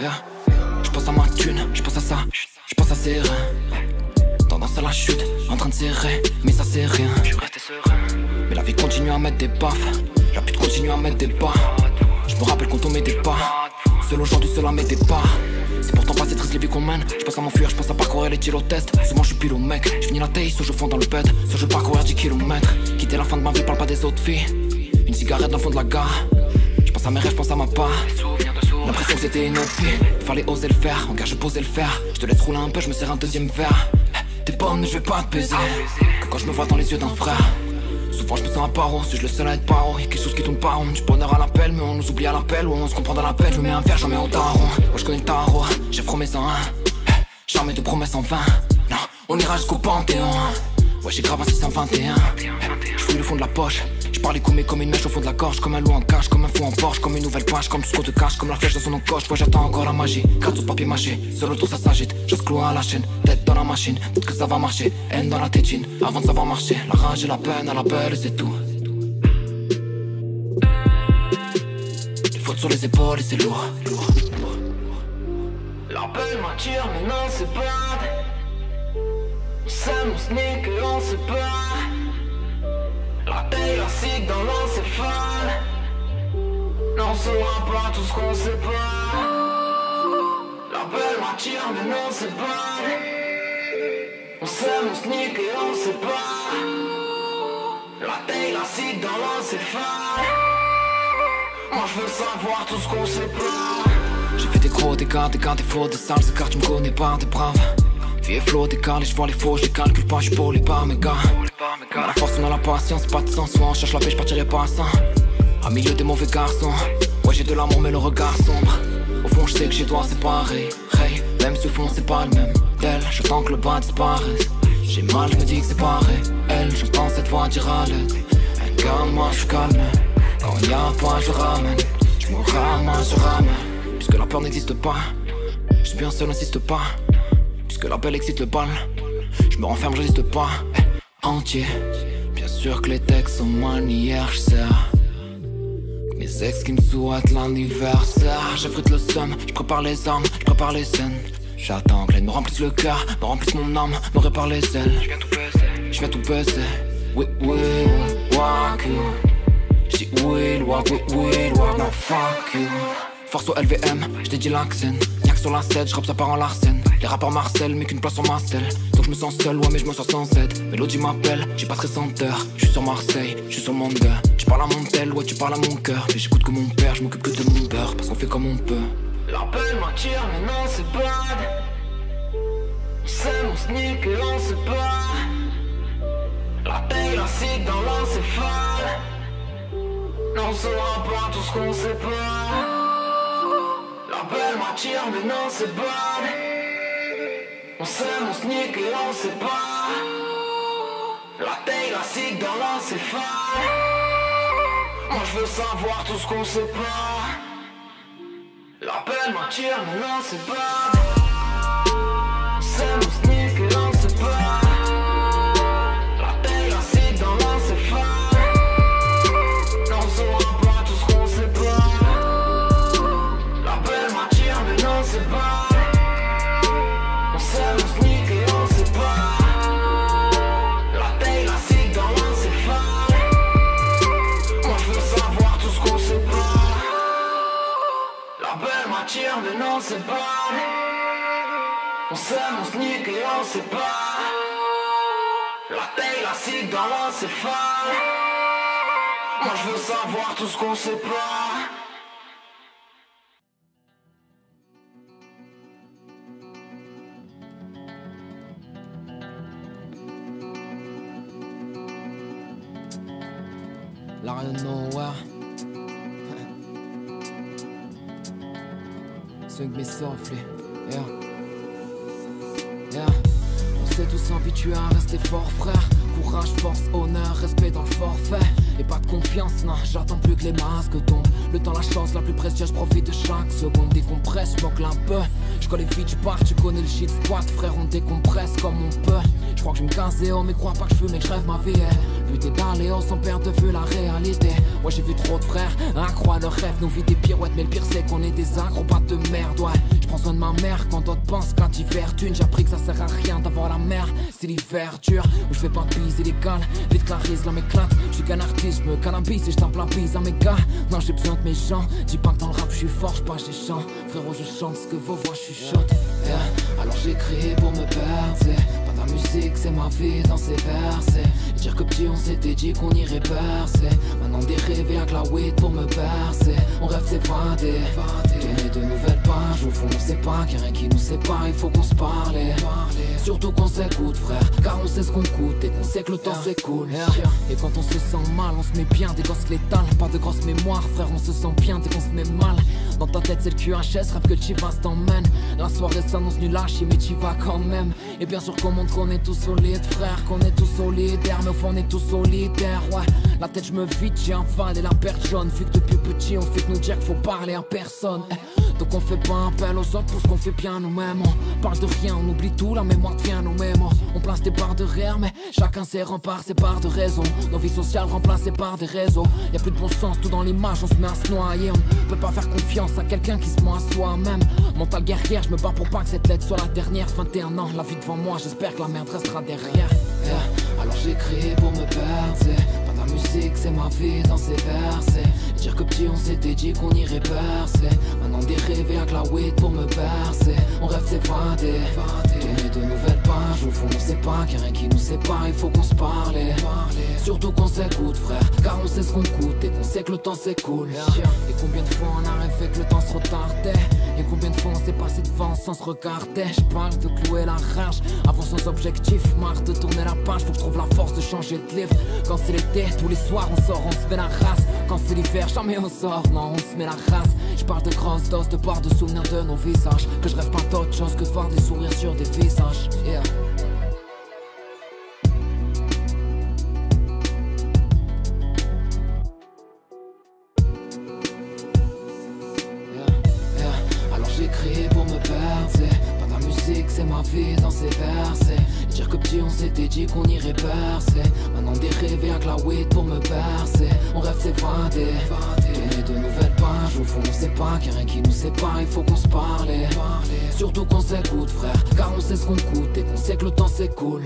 Yeah. J'pense à ma thune, j'pense à ça, j'pense à ses reins. Tendance à la chute, en train de serrer, mais ça c'est rien. J'suis resté serein. Mais la vie continue à mettre des baffes, la pute continue à mettre des bas. J'me rappelle quand on met des pas, seul aujourd'hui, seul à mettre des pas. C'est pourtant pas cette triste les vies qu'on mène. J'pense à m'enfuir, j'pense à parcourir les tirs au test. Souvent j'suis pile au mec, j'finis la taille, soit je fonds dans le bed, soit je parcourir 10 kilomètres. Quitter la fin de ma vie, parle pas des autres filles. Une cigarette dans le fond de la gare. J'pense à mes rêves, j'pense à ma part. L'impression que c'était une autre vie, fallait oser le faire. En gare je posais le fer, je te laisse rouler un peu, je me sers un deuxième verre. T'es bonne mais je vais pas te baiser, que quand je me vois dans les yeux d'un frère. Souvent je me sens à paro, suis-je le seul à être paro. Y'a quelque chose qui tourne pas rond, du bonheur à l'appel. Mais on nous oublie à l'appel, ou on se comprend dans l'appel. Je mets un verre, j'en mets au tarot. Moi je connais le tarot, j'ai promesse en un. Jamais de promesses en vain. Non, on ira jusqu'au Panthéon. Ouais j'ai grave un 621. J'fouille le fond de la poche, j'parle coumé comme une mèche au fond de la gorge. Comme un loup en cache, comme un fou en Porsche. Comme une nouvelle page, comme tout ce qu'on te cache. Comme la flèche dans son encoche, ouais j'attends encore la magie. Gratte au papier mâché, seul autour ça s'agite. J'ose clouer à la chaîne, tête dans la machine. Peut-être que ça va marcher, haine dans la tétine. Avant de savoir marcher, la rage et la peine à la belle c'est tout. Les fautes sur les épaules et c'est lourd. La belle m'attire mais non c'est pas. On s'aime, on sneak et on se bat. La taille, la cig dans l'encéphale. Non, on saura pas tout ce qu'on sait pas. La belle m'attire mais non c'est pas. On s'aime, on sneak et on se bat. La taille, la cig dans l'encéphale. Moi je veux savoir tout ce qu'on sait pas. J'ai fait des gros dégâts, des fautes, des sales car tu me connais pas, t'es brave. Vie et flot, décalé, je vois les faux, je les calcule pas, je suis pour les pas, mes gars. On a la force, on a la patience, pas de sens, soit on cherche la paix, je partirai pas sans. À milieu des mauvais garçons, ouais j'ai de l'amour mais le regard sombre. Au fond je sais que j'ai doigts séparés, hey, même si au fond c'est pas le même d'elle, j'attends que le bas disparaisse. J'ai mal, je me dis que c'est pareil, elle, j'entends cette voix dire à l'aide. Un gars, moi je suis calme, quand y a pas je ramène. Je me ramasse, je ramène, puisque la peur n'existe pas. Je suis bien seul, n'insiste pas. Puisque la belle excite le bal, je me renferme, je résiste pas. Entier, bien sûr que les textes sont manières, je sais. Mes ex qui me souhaitent l'anniversaire. J'effrite le somme, je prépare les armes, je prépare les scènes. J'attends que l'aide me remplisse le cœur, me remplisse mon âme, me répare les ailes. Je viens tout baisser, oui, oui, walk you. J'dis oui, walk, oui, oui, walk, now fuck you. Force au LVM, j't'ai dit l'accent. Y'a que sur la 7, j'rappe ça part en larcène. Les rappeurs Marcel, mais qu'une place sur ma selle. Donc je me sens seul, ouais mais je me sens sans aide. Mélodie m'appelle, j'y passerai 100 heures. J'suis sur Marseille, j'suis sur mon gars. Tu parles à mon tel, ouais tu parles à mon cœur. Mais j'écoute que mon père, j'm'occupe que de mon beurre. Parce qu'on fait comme on peut. La belle m'attire mais non c'est bad. On s'aime, on sneak et on se bat. La taille, la cig dans l'encéphale. Non on saura pas tout ce qu'on sait pas. La belle m'attire mais non c'est bad. On s'aime, on sneak et on sait pas. La taille, la cig dans l'encéphale. Moi je veux savoir tout ce qu'on sait pas. La belle m'attire mais non c'est bad. On s'aime, on sneak et on sait pas. La taille, la cig dans l'encéphale. Non on saura pas tout ce qu'on sait pas. La belle m'attire mais non c'est bad. On s'aime, on sneak et on sait pas. La taille, la cig dans l'encéphale. Moi je veux savoir tout ce qu'on sait pas. La belle m'attire mais non c'est pas. On s'aime, on sneak et on sait pas. La taille, la cig dans l'encéphale. Moi je veux savoir tout ce qu'on sait pas. Lion of nowhere. Swing me softly, yeah. Yeah. On s'est tous habitués à rester fort, frère. Courage, force, honneur, respect dans le forfait. Et pas de confiance, non, j'attends plus que les masques tombent. Le temps, la chance la plus précieuse, je profite de chaque seconde. Décompresse, j'manque un peu. Je connais vite, j'pars, tu connais le shit squat, frère, on décompresse comme on peut. Je crois que je me casse, mais crois pas que je fume et que je rêve ma vie. but est d'aller haut sans perdre de vue la réalité. Ouais, j'ai vu trop de frères accroître leurs rêves, nous vit des pirouettes, mais le pire c'est qu'on est des acrobates de merde. Ouais, je prends soin de ma mère quand d'autres pensent qu'un hiver thune. J'ai appris que ça sert à rien d'avoir la mer si l'hiver dure. Où je fais pas de bise illégale, vite clarise là m'éclate. Je suis qu'un artiste, je me cannabis et je tape la bise à mes gars. Non, j'ai besoin de mes gens, dis pas que dans le rap je suis fort, je pas j'ai chant. Frérot, je chante ce que vos voix chuchotent. Yeah. Alors j'écris pour me perdre, pas ta musique, c'est ma vie dans ces versets. Et dire que petit on s'était dit qu'on irait percer. Maintenant des rêves avec la weed pour me percer. On rêve s'évader, tourner de nouvelles pages. Au fond on sait pas qu'il y a rien qui nous sépare, il faut qu'on se parle. Surtout qu'on s'écoute frère, car on sait ce qu'on coûte et qu'on sait que le temps s'écoule. Et quand on se sent mal, on se met bien, des gosses létales. Pas de grosse mémoire frère, on se sent bien dès qu'on se met mal. Dans ta tête c'est le QHS, rêve que le Chivas t'emmène. La soirée s'annonce nulle à chier mais t'y vas quand même. Et bien sûr qu'on montre qu'on est tous solides frère, qu'on est tous solidaires. Mais au fond on est tous solitaires, ouais. La tête je me vide, j'ai un fan et la perte jaune. Vu que depuis petit on fait que nous dire qu'il faut parler à personne. Donc on fait pas appel aux autres pour ce qu'on fait bien nous-mêmes. On parle de rien, on oublie tout, la mémoire devient nous-mêmes. On place des barres de rire mais chacun ses remparts, ses barres de raison. Nos vies sociales remplacées par des réseaux. Y'a plus de bon sens, tout dans l'image, on se met à se noyer. On peut pas faire confiance à quelqu'un qui se ment à soi-même. Mental guerrière, je me bats pour pas que cette lettre soit la dernière. 21 ans, la vie devant moi, j'espère que la merde restera derrière. Alors j'écris pour me perdre, pas ta musique, c'est ma vie dans ces versets. Dire que petit on s'était dit qu'on irait percer. Maintenant des rêves avec la weed pour me percer. On rêve s'évader, tourner de nouvelles pages. Au fond on sait pas qu'il y a rien qui nous sépare, il faut qu'on se parle. Surtout qu'on s'écoute frère, car on sait ce qu'on coûte et qu'on sait que le temps s'écoule. Et combien de fois on a rêvé que le temps se retardait. Et combien de fois on s'est passé devant sans se regarder. Je parle de clouer la rage, avant sans objectif. Marre de tourner la page, faut que je trouve la force de changer de livre. Quand c'est l'été, tous les soirs on sort, on se met la race. Quand c'est l'hiver, jamais on sort, non on se met la race. Je parle de grosses doses, de part de souvenirs de nos visages. Que je rêve pas d'autre chose que de voir des sourires sur des visages. Yeah. J'écris pour me perdre, pas ta musique, c'est ma vie dans ces versets. Et dire que petit on s'était dit qu'on irait percer. Maintenant des rêves avec la weed pour me percer. On rêve s'évader, tourner de nouvelles pages. Au fond on sait pas qu'il y a rien qui nous sépare, il faut qu'on se parle. Surtout qu'on s'écoute frère, car on sait ce qu'on coûte et qu'on sait que le temps s'écoule.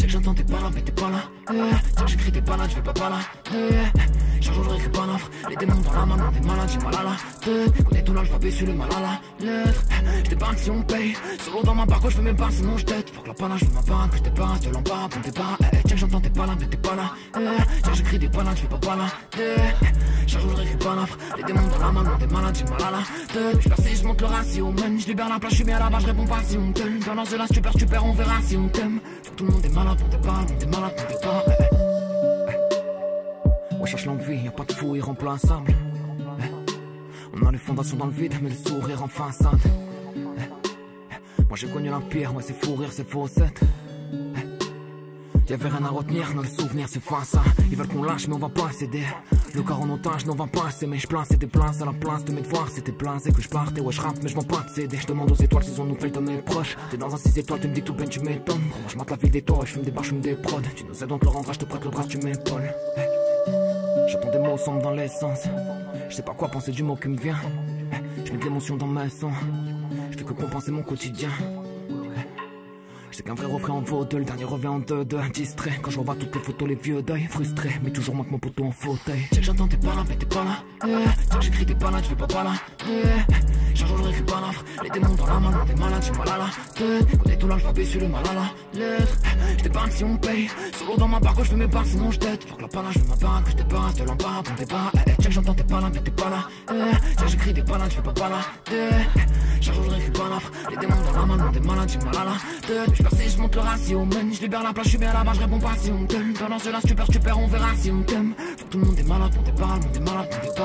J'entends t'es pas là, mais t'es pas là. J'écris t'es pas là, je vais pas là. Chaque jour je réécris pas l'offre. Les démons dans la main, on est malade, j'ai mal à la tête. Connais tout l'alphabet, sur le mal à la lettre. J'étais pas si on paye. Solo dans ma barre, je fais mes pas, sinon j't'aide. Faut que la panache, je ma barre, que j'étais pas, seul en bas, pour t'es pas. Tiens, j'entends t'es pas là, mais t'es pas là. J'écris des panaches, je vais pas là. Chaque jour je réécris pas l'offre. Les démons dans la main, on est malade, j'ai mal à la tête. Je persiste, je monte le ratio, man. Je libère la place, je suis bien là-bas, je réponds pas si on t'aime. Balance de la super, on verra si on t'aime. Tout le monde est malade, on t'es pas, on est malade, on t'es pas. On cherche l'envie, y'a pas de fou irremplaçable. On a les fondations dans le vide, mais le sourire en façade. Moi j'ai connu l'empire, ouais c'est fou rire, c'est faussette. Y'avait rien à retenir, nos souvenirs c'est face. Ils veulent qu'on lâche mais on va pas céder. le corps en otage, n'en va pas assez. Mais je place des places à la place de mes devoirs. C'était plein, c'est que je partais, ouais je rappe mais je m'en pas de céder. Je demande aux étoiles s'ils ont nouvelles de mes proches. T'es dans un 6 étoiles, tu me dis tout ben tu m'étonnes. Moi je mate la ville des toits, je fume des bars, je fume des prods. Tu nous aides donc le rendre, je te prête le bras, tu m'épaules. J'entends des mots sombres dans l'essence. Je sais pas quoi penser du mot qui me vient. Je mets de l'émotion dans mes sons. Je fais que compenser mon quotidien. Je sais qu'un vrai refrain en vaut deux. Le dernier revient en deux, distrait. Quand je revois toutes les photos, les vieux deuils. Frustré, mais toujours moins que mon poteau en fauteuil. Check, j'entends t'es pas là, mais t'es pas là. Check, j'écris t'es pas là, tu fais pas là. Chaque jour je récris pas l'afre. Les démons dans la main, on est malade, j'ai mal à la tête. Connais tout l'alphabet sur le mal à la lettre. J't'ai pas si on paye. Solo dans ma barre, je fais mes barres, sinon j't'aide. Faut que la pala, je fais ma barre, que je débarrasse de l'embarras, ton débat. Check, j'entends t'es pas là, mais t'es pas là. Check, j'écris t'es pas là, tu fais pas là. Chaque jour je récris pas l'afre. Les démons dans la main, on est malade, j'ai mal à la tête. J'perce, je monte le ratio, man. Je libère la place, je suis bien là-bas, je réponds pas si on t'aime. Dans cela, si tu perds, on verra si on t'aime. Faut que tout le monde est malade, on est pas, on est malade, on est